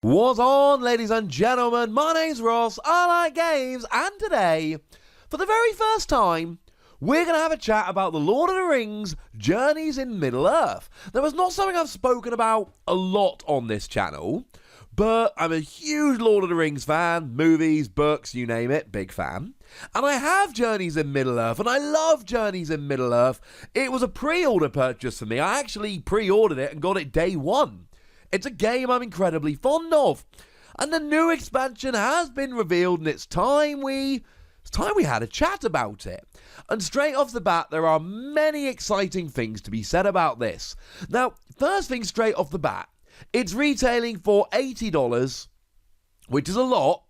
What's on, ladies and gentlemen? My name's Ross, I like games, and today, for the very first time, we're going to have a chat about the Lord of the Rings Journeys in Middle-earth. Now, it's not something I've spoken about a lot on this channel, but I'm a huge Lord of the Rings fan, movies, books, you name it, big fan. And I have Journeys in Middle-earth, and I love Journeys in Middle-earth. It was a pre-order purchase for me. I actually pre-ordered it and got it day one. It's a game I'm incredibly fond of. And the new expansion has been revealed, and it's time we had a chat about it. And straight off the bat, there are many exciting things to be said about this. Now, first thing straight off the bat, it's retailing for $80, which is a lot,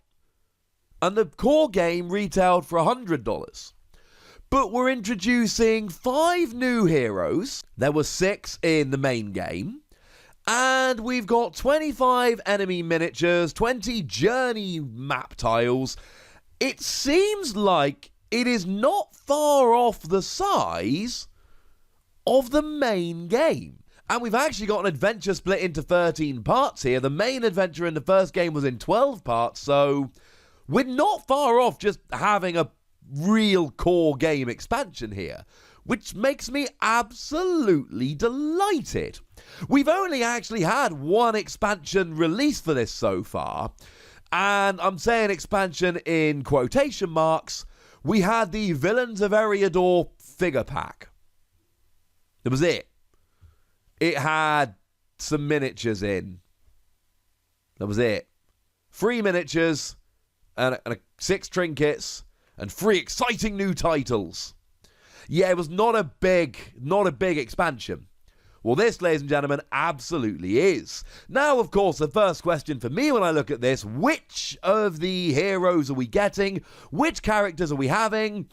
and the core game retailed for $100. But we're introducing 5 new heroes. There were 6 in the main game. And we've got 25 enemy miniatures, 20 journey map tiles. It seems like it is not far off the size of the main game. And we've actually got an adventure split into 13 parts here. The main adventure in the first game was in 12 parts, so we're not far off just having a real core game expansion here, which makes me absolutely delighted. We've only actually had one expansion release for this so far, and I'm saying expansion in quotation marks. We had the Villains of Eriador figure pack. That was it. It had some miniatures in. That was it. 3 miniatures, and 6 trinkets, and 3 exciting new titles. Yeah, it was not a big expansion. Well, this, ladies and gentlemen, absolutely is. Now, of course, the first question for me when I look at this, which of the heroes are we getting? Which characters are we having?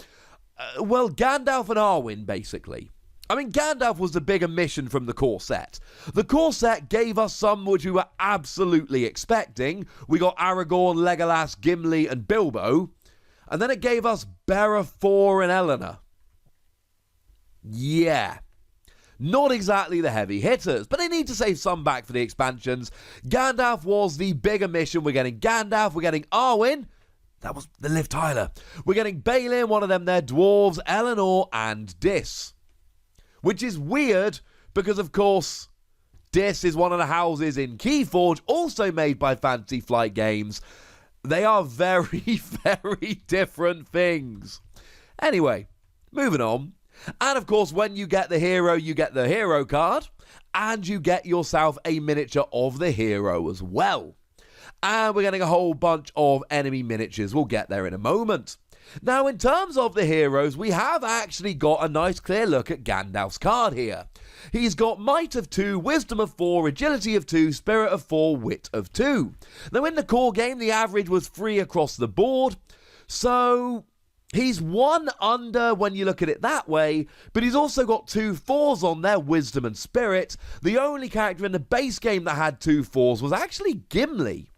Well, Gandalf and Arwen, basically. I mean, Gandalf was the big omission from the core set. The core set gave us some which we were absolutely expecting. We got Aragorn, Legolas, Gimli, and Bilbo. And then it gave us Beleriand and Elenor. Yeah. Not exactly the heavy hitters, but they need to save some back for the expansions. Gandalf was the big omission. We're getting Gandalf, we're getting Arwen. That was the Liv Tyler. We're getting Balin, one of them there, dwarves, Elenor, and Dis. Which is weird, because of course, Dis is one of the houses in Keyforge, also made by Fantasy Flight Games. They are very, very different things. Anyway, moving on. And of course, when you get the hero, you get the hero card, and you get yourself a miniature of the hero as well. And we're getting a whole bunch of enemy miniatures. We'll get there in a moment. Now, in terms of the heroes, we have actually got a nice clear look at Gandalf's card here. He's got Might of 2, Wisdom of 4, Agility of 2, Spirit of 4, Wit of 2. Now, in the core game, the average was 3 across the board, so he's 1 under when you look at it that way, but he's also got 2 4s on there, Wisdom and Spirit. The only character in the base game that had 2 4s was actually Gimli,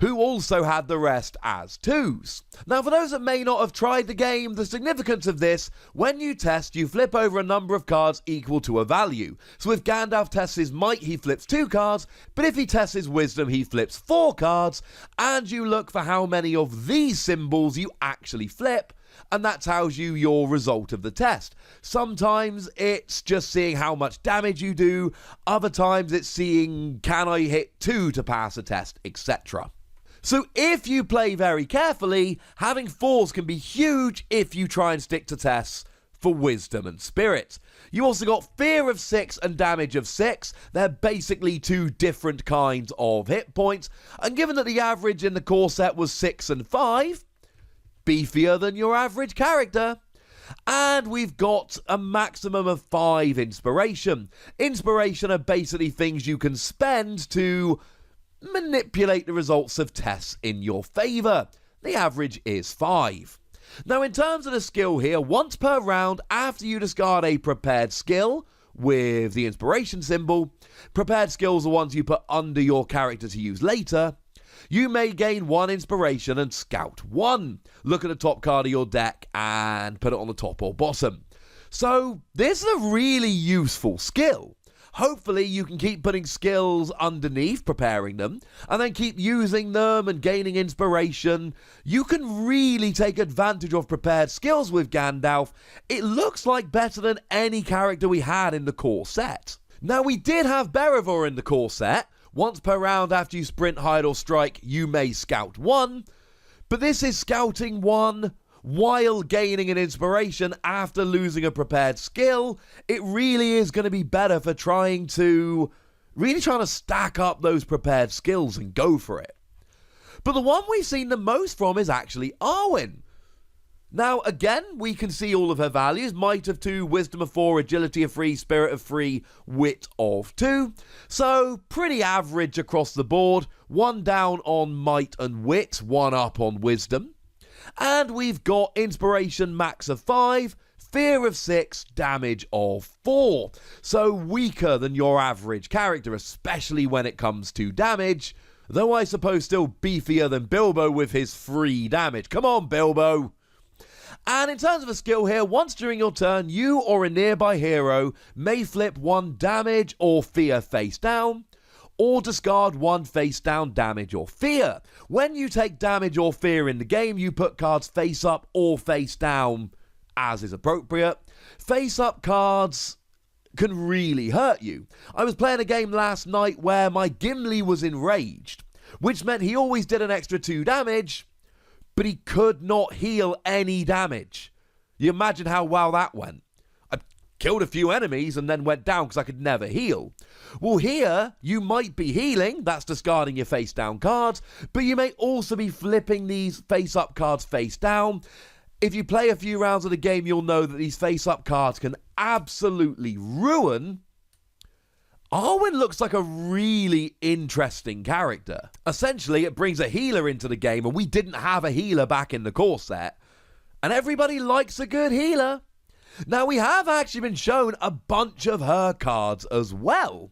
who also had the rest as 2s. Now, for those that may not have tried the game, the significance of this, when you test, you flip over a number of cards equal to a value. So if Gandalf tests his might, he flips 2 cards, but if he tests his wisdom, he flips 4 cards, and you look for how many of these symbols you actually flip, and that tells you your result of the test. Sometimes it's just seeing how much damage you do, other times it's seeing can I hit 2 to pass a test, etc. So if you play very carefully, having 4s can be huge if you try and stick to tests for Wisdom and Spirit. You also got Fear of 6 and Damage of 6. They're basically 2 different kinds of hit points. And given that the average in the core set was 6 and 5, beefier than your average character. And we've got a maximum of 5 Inspiration. Inspiration are basically things you can spend to manipulate the results of tests in your favour. The average is 5. Now, in terms of the skill here, once per round after you discard a prepared skill with the inspiration symbol, prepared skills are ones you put under your character to use later, you may gain 1 inspiration and scout 1. Look at the top card of your deck and put it on the top or bottom. So this is a really useful skill. Hopefully you can keep putting skills underneath, preparing them, and then keep using them and gaining inspiration. You can really take advantage of prepared skills with Gandalf. It looks like better than any character we had in the core set. Now, we did have Beravor in the core set. Once per round after you sprint, hide, or strike, you may scout 1. But this is scouting 1 while gaining an inspiration after losing a prepared skill. It really is going to be better for trying to stack up those prepared skills and go for it. But the one we've seen the most from is actually Arwen. Now, again, we can see all of her values. Might of 2, Wisdom of 4, Agility of 3, Spirit of 3, Wit of 2. So, pretty average across the board. 1 down on Might and Wit, 1 up on Wisdom. And we've got Inspiration max of 5, Fear of 6, Damage of 4. So, weaker than your average character, especially when it comes to damage. Though I suppose still beefier than Bilbo with his 3 damage. Come on, Bilbo! And in terms of a skill here, once during your turn, you or a nearby hero may flip 1 damage or fear face down, or discard 1 face down damage or fear. When you take damage or fear in the game, you put cards face up or face down, as is appropriate. Face up cards can really hurt you. I was playing a game last night where my Gimli was enraged, which meant he always did an extra 2 damage, but he could not heal any damage. You imagine how well that went. I killed a few enemies and then went down because I could never heal. Well, here, you might be healing, that's discarding your face down cards, but you may also be flipping these face up cards face down. If you play a few rounds of the game, you'll know that these face up cards can absolutely ruin. Arwen looks like a really interesting character. Essentially, it brings a healer into the game, and we didn't have a healer back in the core set. And everybody likes a good healer. Now, we have actually been shown a bunch of her cards as well.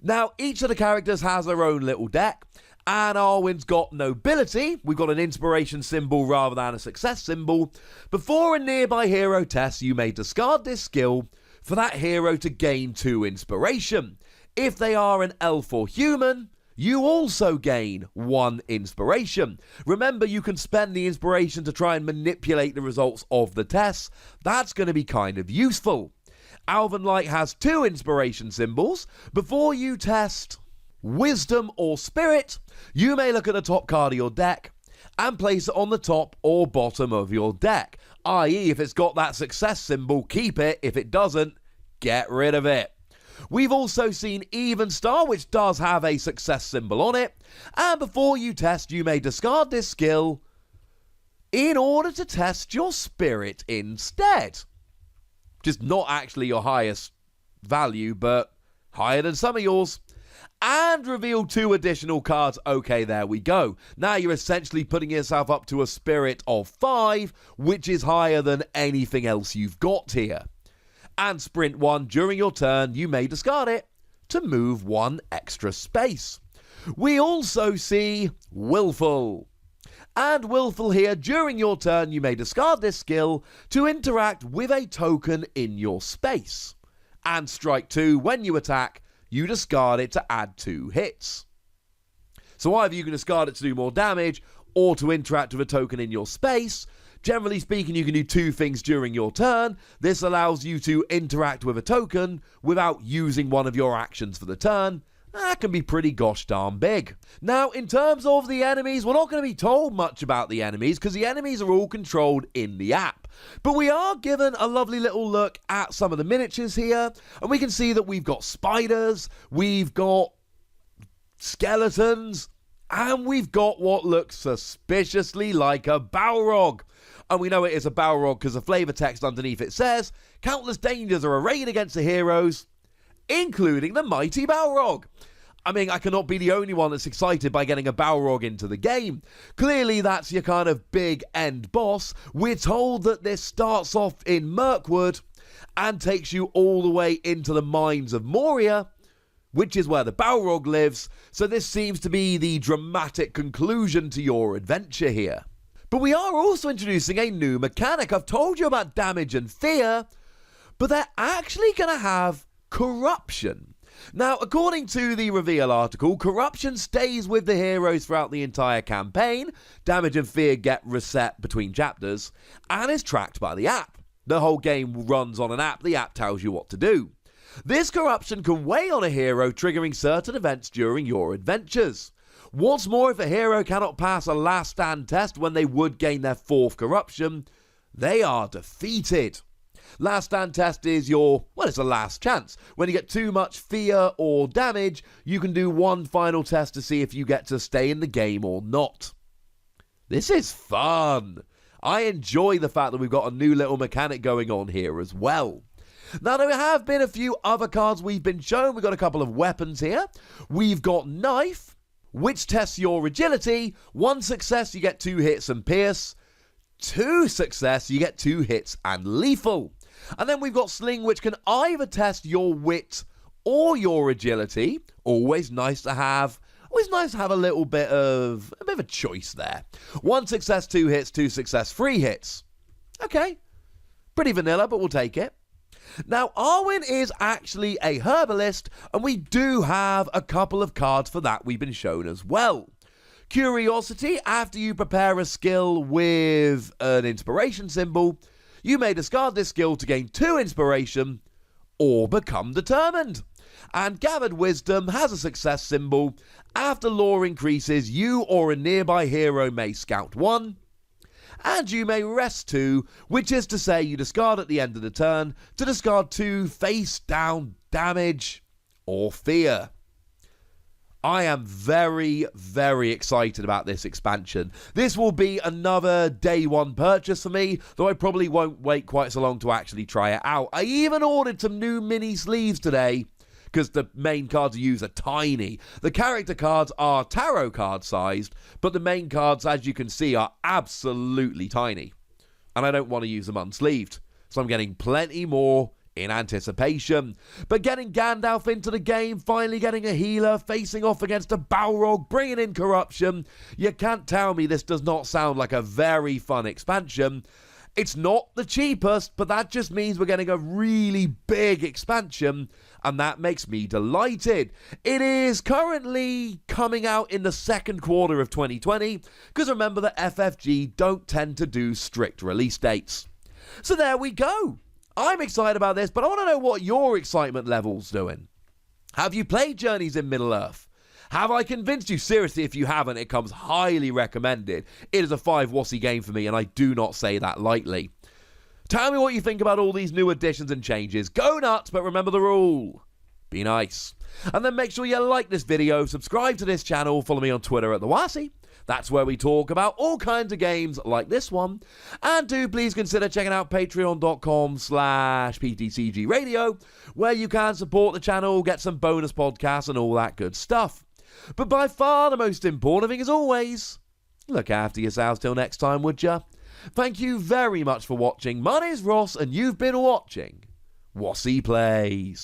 Now, each of the characters has their own little deck, and Arwen's got nobility. We've got an inspiration symbol rather than a success symbol. Before a nearby hero test, you may discard this skill for that hero to gain 2 inspiration. If they are an elf or human, you also gain 1 inspiration. Remember, you can spend the inspiration to try and manipulate the results of the tests. That's going to be kind of useful. Alvin Light has 2 inspiration symbols. Before you test Wisdom or Spirit, you may look at the top card of your deck and place it on the top or bottom of your deck. I.e., if it's got that success symbol, keep it. If it doesn't, get rid of it. We've also seen Even Star, which does have a success symbol on it. And before you test, you may discard this skill in order to test your spirit instead. Just not actually your highest value, but higher than some of yours. And reveal 2 additional cards. Okay, there we go. Now you're essentially putting yourself up to a spirit of 5, which is higher than anything else you've got here. And sprint 1 during your turn, you may discard it to move 1 extra space. We also see Willful. And Willful here, during your turn, you may discard this skill to interact with a token in your space. And strike 2, when you attack, you discard it to add 2 hits. So either you can discard it to do more damage, or to interact with a token in your space. Generally speaking, you can do 2 things during your turn. This allows you to interact with a token without using one of your actions for the turn. That can be pretty gosh darn big. Now, in terms of the enemies, we're not going to be told much about the enemies because the enemies are all controlled in the app. But we are given a lovely little look at some of the miniatures here, and we can see that we've got spiders, we've got skeletons, and we've got what looks suspiciously like a Balrog. And we know it is a Balrog because the flavor text underneath it says, countless dangers are arrayed against the heroes, including the mighty Balrog. I mean, I cannot be the only one that's excited by getting a Balrog into the game. Clearly, that's your kind of big end boss. We're told that this starts off in Mirkwood and takes you all the way into the mines of Moria, which is where the Balrog lives. So this seems to be the dramatic conclusion to your adventure here. But we are also introducing a new mechanic. I've told you about damage and fear, but they're actually going to have corruption. Now, according to the reveal article, corruption stays with the heroes throughout the entire campaign, damage and fear get reset between chapters, and is tracked by the app. The whole game runs on an app, the app tells you what to do. This corruption can weigh on a hero, triggering certain events during your adventures. What's more, if a hero cannot pass a last stand test when they would gain their 4th corruption, they are defeated. Last stand test is it's a last chance. When you get too much fear or damage, you can do one final test to see if you get to stay in the game or not. This is fun. I enjoy the fact that we've got a new little mechanic going on here as well. Now, there have been a few other cards we've been shown. We've got a couple of weapons here. We've got Knife, which tests your agility. 1 success, you get 2 hits and pierce. 2 success, you get 2 hits and lethal. And then we've got Sling, which can either test your wit or your agility. Always nice to have. Always nice to have a bit of a choice there. 1 success, 2 hits, 2 success, 3 hits. Okay. Pretty vanilla, but we'll take it. Now, Arwen is actually a herbalist, and we do have a couple of cards for that we've been shown as well. Curiosity, after you prepare a skill with an inspiration symbol, you may discard this skill to gain 2 inspiration or become determined. And Gathered Wisdom has a success symbol. After lore increases, you or a nearby hero may scout 1, and you may rest 2, which is to say you discard at the end of the turn to discard 2 face down damage or fear. I am very, very excited about this expansion. This will be another day 1 purchase for me, though I probably won't wait quite so long to actually try it out. I even ordered some new mini sleeves today, because the main cards you use are tiny. The character cards are tarot card sized, but the main cards, as you can see, are absolutely tiny. And I don't want to use them unsleeved, so I'm getting plenty more in anticipation. But getting Gandalf into the game, finally getting a healer, facing off against a Balrog, bringing in corruption, you can't tell me this does not sound like a very fun expansion. It's not the cheapest, but that just means we're getting a really big expansion, and that makes me delighted. It is currently coming out in the 2nd quarter of 2020, because remember that FFG don't tend to do strict release dates. So there we go. I'm excited about this, but I want to know what your excitement level's doing. Have you played Journeys in Middle-earth? Have I convinced you? Seriously, if you haven't, it comes highly recommended. It is a 5 WOSSy game for me, and I do not say that lightly. Tell me what you think about all these new additions and changes. Go nuts, but remember the rule. Be nice. And then make sure you like this video, subscribe to this channel, follow me on Twitter at The WOSSy. That's where we talk about all kinds of games like this one. And do please consider checking out patreon.com/PTCG Radio, where you can support the channel, get some bonus podcasts and all that good stuff. But by far the most important thing, as always, look after yourselves till next time, would ya? Thank you very much for watching. My name's Ross, and you've been watching WOSSy Plays.